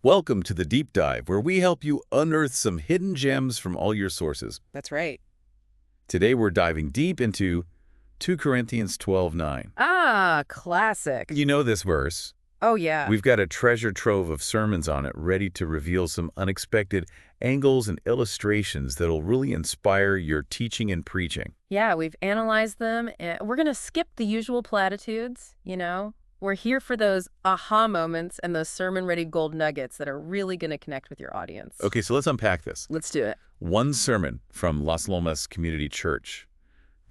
Welcome to the Deep Dive, where we help you unearth some hidden gems from all your sources. That's right. Today we're diving deep into 2 Corinthians 12:9. Ah, classic. You know this verse. Oh, yeah. We've got a treasure trove of sermons on it, ready to reveal some unexpected angles and illustrations that'll really inspire your teaching and preaching. Yeah, we've analyzed them. And we're going to skip the usual platitudes, you know? We're here for those aha moments and those sermon-ready gold nuggets that are really going to connect with your audience. Okay, so let's unpack this. Let's do it. One sermon from Las Lomas Community Church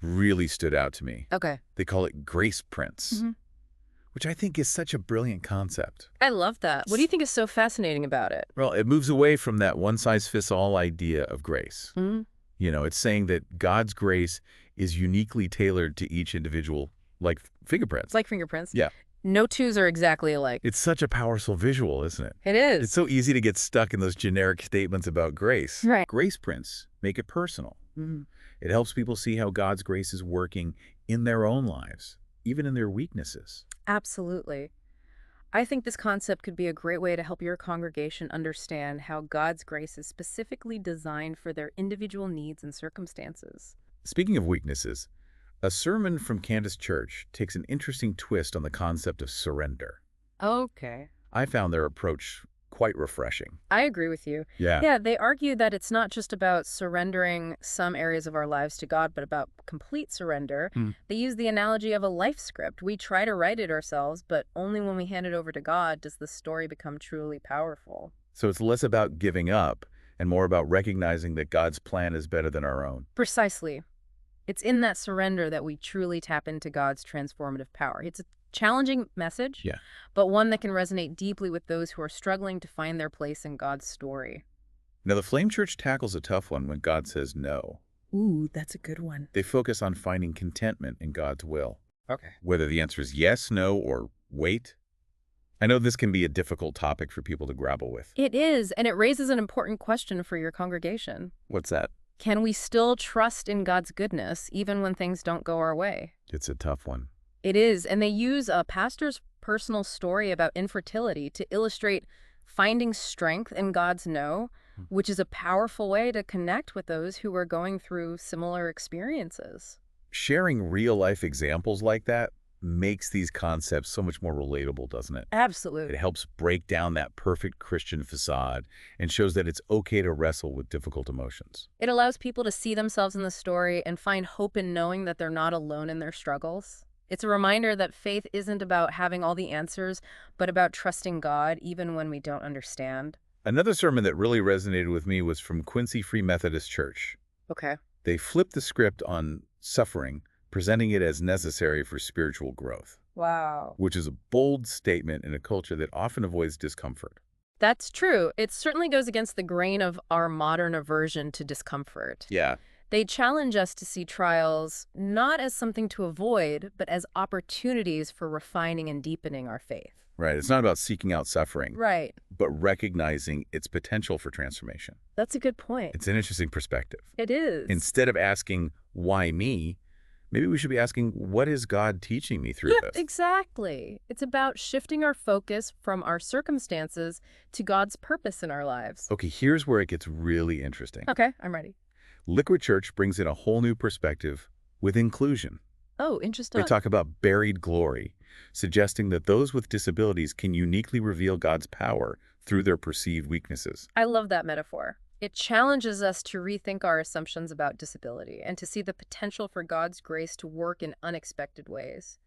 really stood out to me. Okay. They call it Grace Prints, which I think is such a brilliant concept. I love that. What do you think is so fascinating about it? Well, it moves away from that one-size-fits-all idea of grace. Mm-hmm. You know, it's saying that God's grace is uniquely tailored to each individual, like fingerprints. It's like fingerprints. Yeah. No twos are exactly alike. It's such a powerful visual, isn't it? It is. It's so easy to get stuck in those generic statements about grace. Right. Grace prints make it personal. Mm-hmm. It helps people see how God's grace is working in their own lives, even in their weaknesses. Absolutely. I think this concept could be a great way to help your congregation understand how God's grace is specifically designed for their individual needs and circumstances. Speaking of weaknesses, a sermon from Candace Church takes an interesting twist on the concept of surrender. Okay. I found their approach quite refreshing. I agree with you. Yeah. Yeah, they argue that it's not just about surrendering some areas of our lives to God, but about complete surrender. They use the analogy of a life script. We try to write it ourselves, but only when we hand it over to God does the story become truly powerful. So it's less about giving up and more about recognizing that God's plan is better than our own. Precisely. It's in that surrender that we truly tap into God's transformative power. It's a challenging message, but one that can resonate deeply with those who are struggling to find their place in God's story. Now, the Flame Church tackles a tough one when God says no. Ooh, that's a good one. They focus on finding contentment in God's will. Okay. Whether the answer is yes, no, or wait. I know this can be a difficult topic for people to grapple with. It is, and it raises an important question for your congregation. What's that? Can we still trust in God's goodness even when things don't go our way? It's a tough one. It is, and they use a pastor's personal story about infertility to illustrate finding strength in God's no, which is a powerful way to connect with those who are going through similar experiences. Sharing real-life examples like that makes these concepts so much more relatable, doesn't it? Absolutely. It helps break down that perfect Christian facade and shows that it's okay to wrestle with difficult emotions. It allows people to see themselves in the story and find hope in knowing that they're not alone in their struggles. It's a reminder that faith isn't about having all the answers, but about trusting God even when we don't understand. Another sermon that really resonated with me was from Quincy Free Methodist Church. Okay. They flipped the script on suffering, presenting it as necessary for spiritual growth. Wow. Which is a bold statement in a culture that often avoids discomfort. That's true. It certainly goes against the grain of our modern aversion to discomfort. Yeah. They challenge us to see trials not as something to avoid, but as opportunities for refining and deepening our faith. Right. It's not about seeking out suffering, Right. but recognizing its potential for transformation. That's a good point. It's an interesting perspective. It is. Instead of asking, why me? Maybe we should be asking, what is God teaching me through this? Exactly. It's about shifting our focus from our circumstances to God's purpose in our lives. Okay, here's where it gets really interesting. Okay, I'm ready. Liquid Church brings in a whole new perspective with inclusion. Oh, interesting. They talk about buried glory, suggesting that those with disabilities can uniquely reveal God's power through their perceived weaknesses. I love that metaphor. It challenges us to rethink our assumptions about disability and to see the potential for God's grace to work in unexpected ways.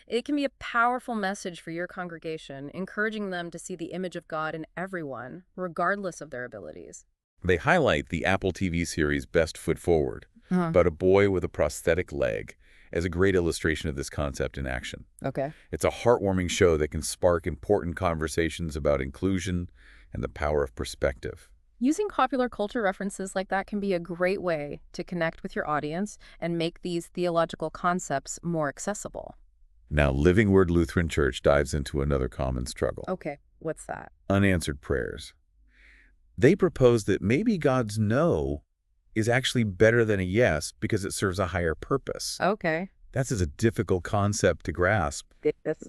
It can be a powerful message for your congregation, encouraging them to see the image of God in everyone, regardless of their abilities. They highlight the Apple TV series Best Foot Forward, about a boy with a prosthetic leg, as a great illustration of this concept in action. Okay. It's a heartwarming show that can spark important conversations about inclusion and the power of perspective. Using popular culture references like that can be a great way to connect with your audience and make these theological concepts more accessible. Now, Living Word Lutheran Church dives into another common struggle. Okay, what's that? Unanswered prayers. They propose that maybe God's no is actually better than a yes because it serves a higher purpose. Okay. That's a difficult concept to grasp,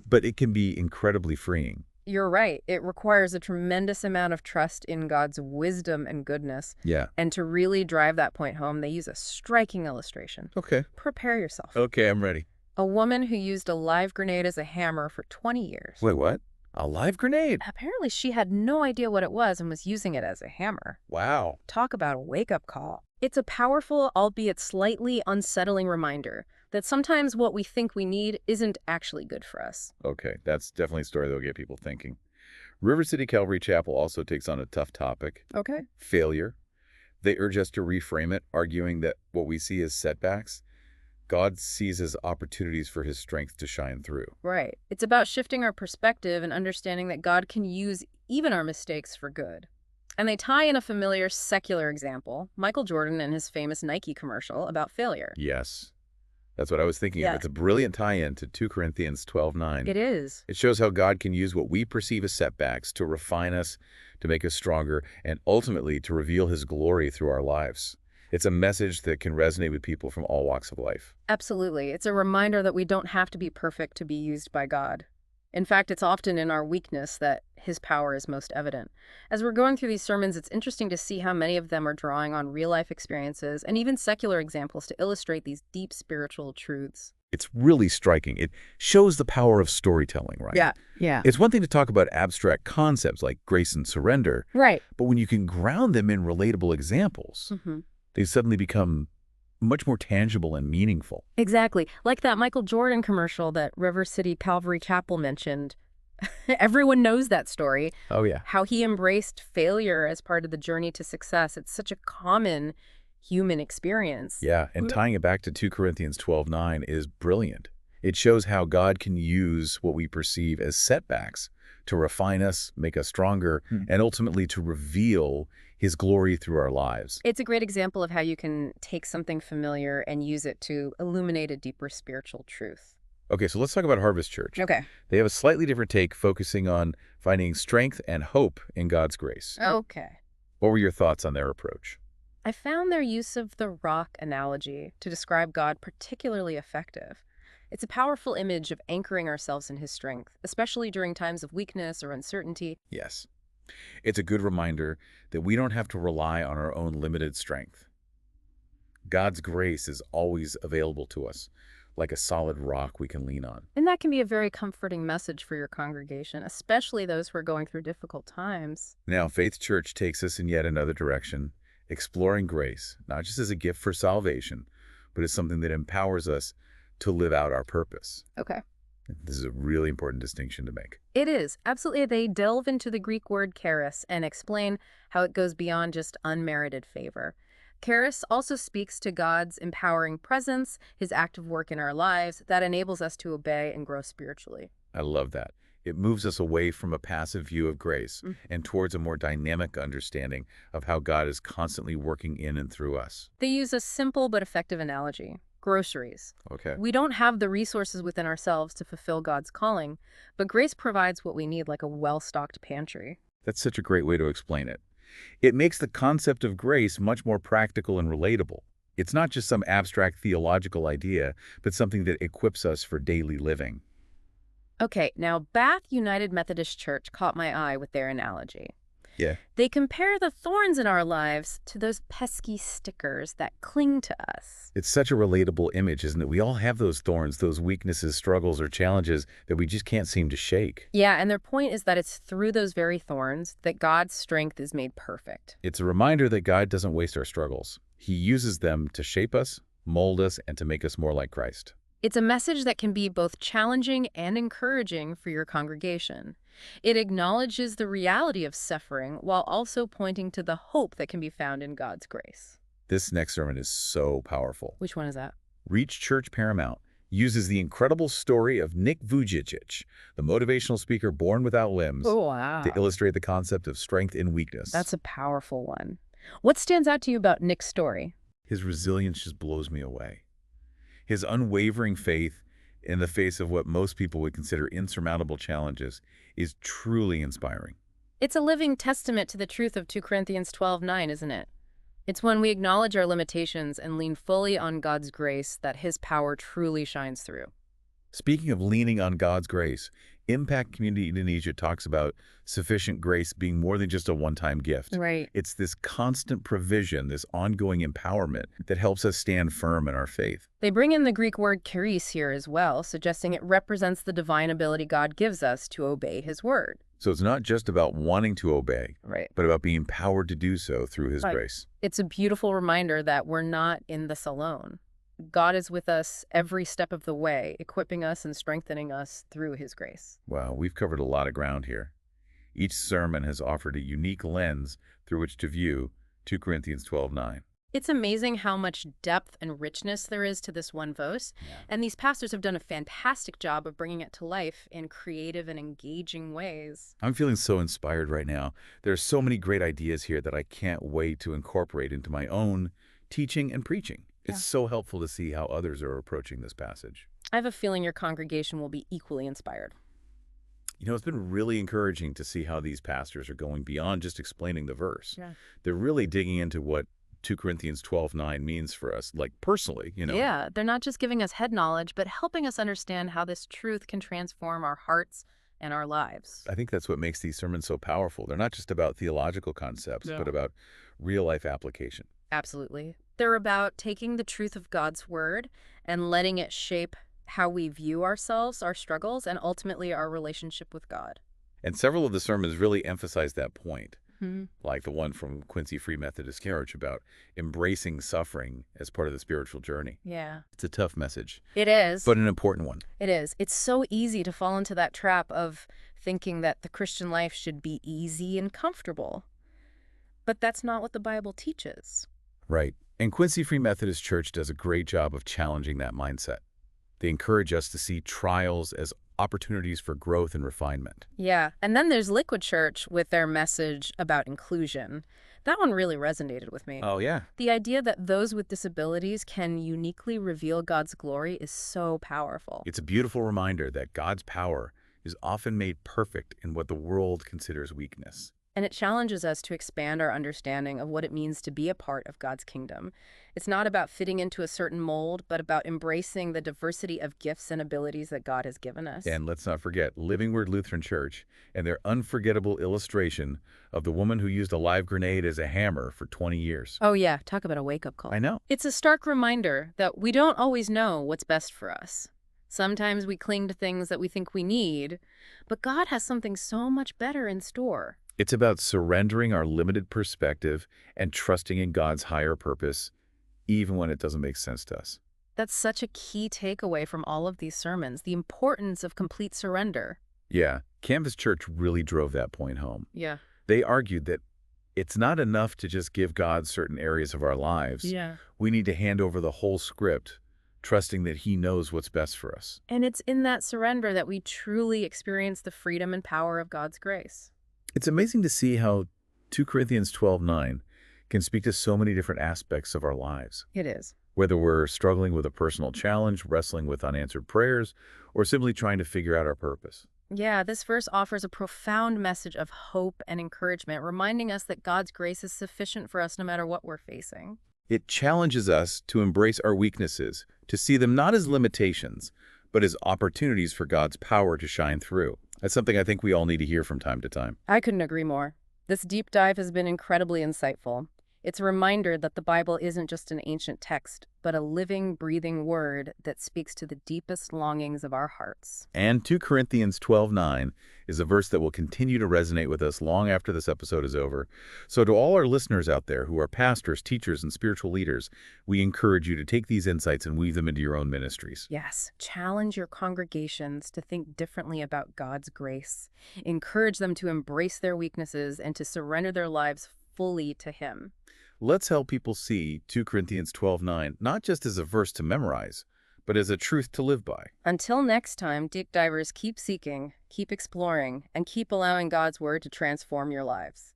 but it can be incredibly freeing. You're right. It requires a tremendous amount of trust in God's wisdom and goodness. Yeah. And to really drive that point home, they use a striking illustration. Okay. Prepare yourself. Okay, I'm ready. A woman who used a live grenade as a hammer for 20 years. Wait, what? A live grenade? Apparently, she had no idea what it was and was using it as a hammer. Wow. Talk about a wake-up call. It's a powerful, albeit slightly unsettling reminder that sometimes what we think we need isn't actually good for us. Okay, that's definitely a story that'll get people thinking. River City Calvary Chapel also takes on a tough topic, Okay. failure. They urge us to reframe it, arguing that what we see as setbacks, God sees as opportunities for his strength to shine through. Right. It's about shifting our perspective and understanding that God can use even our mistakes for good. And they tie in a familiar secular example, Michael Jordan and his famous Nike commercial about failure. Yes, that's what I was thinking Yeah. of. It's a brilliant tie-in to 2 Corinthians 12:9. It is. It shows how God can use what we perceive as setbacks to refine us, to make us stronger, and ultimately to reveal his glory through our lives. It's a message that can resonate with people from all walks of life. Absolutely. It's a reminder that we don't have to be perfect to be used by God. In fact, it's often in our weakness that his power is most evident. As we're going through these sermons, it's interesting to see how many of them are drawing on real-life experiences and even secular examples to illustrate these deep spiritual truths. It's really striking. It shows the power of storytelling, right? Yeah. It's one thing to talk about abstract concepts like grace and surrender, Right. but when you can ground them in relatable examples, they suddenly become much more tangible and meaningful. Exactly. Like that Michael Jordan commercial that River City Calvary Chapel mentioned. Everyone knows that story. Oh, yeah. How he embraced failure as part of the journey to success. It's such a common human experience. Yeah, and tying it back to 2 Corinthians 12:9 is brilliant. It shows how God can use what we perceive as setbacks to refine us, make us stronger, and ultimately to reveal his glory through our lives. It's a great example of how you can take something familiar and use it to illuminate a deeper spiritual truth. Okay, so let's talk about Harvest Church. Okay. They have a slightly different take, focusing on finding strength and hope in God's grace. Okay. What were your thoughts on their approach? I found their use of the rock analogy to describe God particularly effective. It's a powerful image of anchoring ourselves in his strength, especially during times of weakness or uncertainty. Yes. It's a good reminder that we don't have to rely on our own limited strength. God's grace is always available to us, like a solid rock we can lean on. And that can be a very comforting message for your congregation, especially those who are going through difficult times. Now, Faith Church takes us in yet another direction, exploring grace, not just as a gift for salvation, but as something that empowers us to live out our purpose. Okay. This is a really important distinction to make. It is. Absolutely. They delve into the Greek word charis and explain how it goes beyond just unmerited favor. Charis also speaks to God's empowering presence, his active work in our lives that enables us to obey and grow spiritually. I love that. It moves us away from a passive view of grace and towards a more dynamic understanding of how God is constantly working in and through us. They use a simple but effective analogy. Groceries. Okay. We don't have the resources within ourselves to fulfill God's calling, but grace provides what we need, like a well-stocked pantry. That's such a great way to explain it. It makes the concept of grace much more practical and relatable. It's not just some abstract theological idea, but something that equips us for daily living. Okay, now Bath United Methodist Church caught my eye with their analogy. Yeah. They compare the thorns in our lives to those pesky stickers that cling to us. It's such a relatable image, isn't it? We all have those thorns, those weaknesses, struggles, or challenges that we just can't seem to shake. Yeah, and their point is that it's through those very thorns that God's strength is made perfect. It's a reminder that God doesn't waste our struggles. He uses them to shape us, mold us, and to make us more like Christ. It's a message that can be both challenging and encouraging for your congregation. It acknowledges the reality of suffering while also pointing to the hope that can be found in God's grace. This next sermon is so powerful. Which one is that? Reach Church Paramount uses the incredible story of Nick Vujicic, the motivational speaker born without limbs, Oh, wow. to illustrate the concept of strength in weakness. That's a powerful one. What stands out to you about Nick's story? His resilience just blows me away. His unwavering faith in the face of what most people would consider insurmountable challenges is truly inspiring. It's a living testament to the truth of 2 Corinthians 12:9, isn't it? It's when we acknowledge our limitations and lean fully on God's grace that his power truly shines through. Speaking of leaning on God's grace, Impact Community Indonesia talks about sufficient grace being more than just a one-time gift. Right. It's this constant provision, this ongoing empowerment that helps us stand firm in our faith. They bring in the Greek word charis here as well, suggesting it represents the divine ability God gives us to obey his word. So it's not just about wanting to obey, Right. but about being empowered to do so through his grace. It's a beautiful reminder that we're not in this alone. God is with us every step of the way, equipping us and strengthening us through his grace. Wow, we've covered a lot of ground here. Each sermon has offered a unique lens through which to view 2 Corinthians 12:9. It's amazing how much depth and richness there is to this one verse, and these pastors have done a fantastic job of bringing it to life in creative and engaging ways. I'm feeling so inspired right now. There are so many great ideas here that I can't wait to incorporate into my own teaching and preaching. It's so helpful to see how others are approaching this passage. I have a feeling your congregation will be equally inspired. You know, it's been really encouraging to see how these pastors are going beyond just explaining the verse. Yeah. They're really digging into what 2 Corinthians 12:9 means for us, like personally, Yeah, they're not just giving us head knowledge, but helping us understand how this truth can transform our hearts and our lives. I think that's what makes these sermons so powerful. They're not just about theological concepts, but about real-life application. Absolutely. They're about taking the truth of God's word and letting it shape how we view ourselves, our struggles, and ultimately our relationship with God. And several of the sermons really emphasize that point, Hmm. like the one from Quincy Free Methodist Church about embracing suffering as part of the spiritual journey. Yeah. It's a tough message, It is. but an important one. It is. It's so easy to fall into that trap of thinking that the Christian life should be easy and comfortable. But that's not what the Bible teaches. Right. And Quincy Free Methodist Church does a great job of challenging that mindset. They encourage us to see trials as opportunities for growth and refinement. Yeah. And then there's Liquid Church with their message about inclusion. That one really resonated with me. Oh, yeah. The idea that those with disabilities can uniquely reveal God's glory is so powerful. It's a beautiful reminder that God's power is often made perfect in what the world considers weakness. And it challenges us to expand our understanding of what it means to be a part of God's kingdom. It's not about fitting into a certain mold, but about embracing the diversity of gifts and abilities that God has given us. And let's not forget Living Word Lutheran Church and their unforgettable illustration of the woman who used a live grenade as a hammer for 20 years. Oh yeah, talk about a wake-up call. I know. It's a stark reminder that we don't always know what's best for us. Sometimes we cling to things that we think we need, but God has something so much better in store. It's about surrendering our limited perspective and trusting in God's higher purpose, even when it doesn't make sense to us. That's such a key takeaway from all of these sermons, the importance of complete surrender. Yeah, Canvas Church really drove that point home. Yeah. They argued that it's not enough to just give God certain areas of our lives. Yeah. We need to hand over the whole script, trusting that he knows what's best for us. And it's in that surrender that we truly experience the freedom and power of God's grace. It's amazing to see how 2 Corinthians 12:9 can speak to so many different aspects of our lives. It is. Whether we're struggling with a personal challenge, wrestling with unanswered prayers, or simply trying to figure out our purpose. Yeah, this verse offers a profound message of hope and encouragement, reminding us that God's grace is sufficient for us no matter what we're facing. It challenges us to embrace our weaknesses, to see them not as limitations, but as opportunities for God's power to shine through. That's something I think we all need to hear from time to time. I couldn't agree more. This deep dive has been incredibly insightful. It's a reminder that the Bible isn't just an ancient text, but a living, breathing word that speaks to the deepest longings of our hearts. And 2 Corinthians 12:9 is a verse that will continue to resonate with us long after this episode is over. So to all our listeners out there who are pastors, teachers, and spiritual leaders, we encourage you to take these insights and weave them into your own ministries. Yes, challenge your congregations to think differently about God's grace. Encourage them to embrace their weaknesses and to surrender their lives fully to Him. Let's help people see 2 Corinthians 12:9 not just as a verse to memorize, but as a truth to live by. Until next time, deep divers, keep seeking, keep exploring, and keep allowing God's word to transform your lives.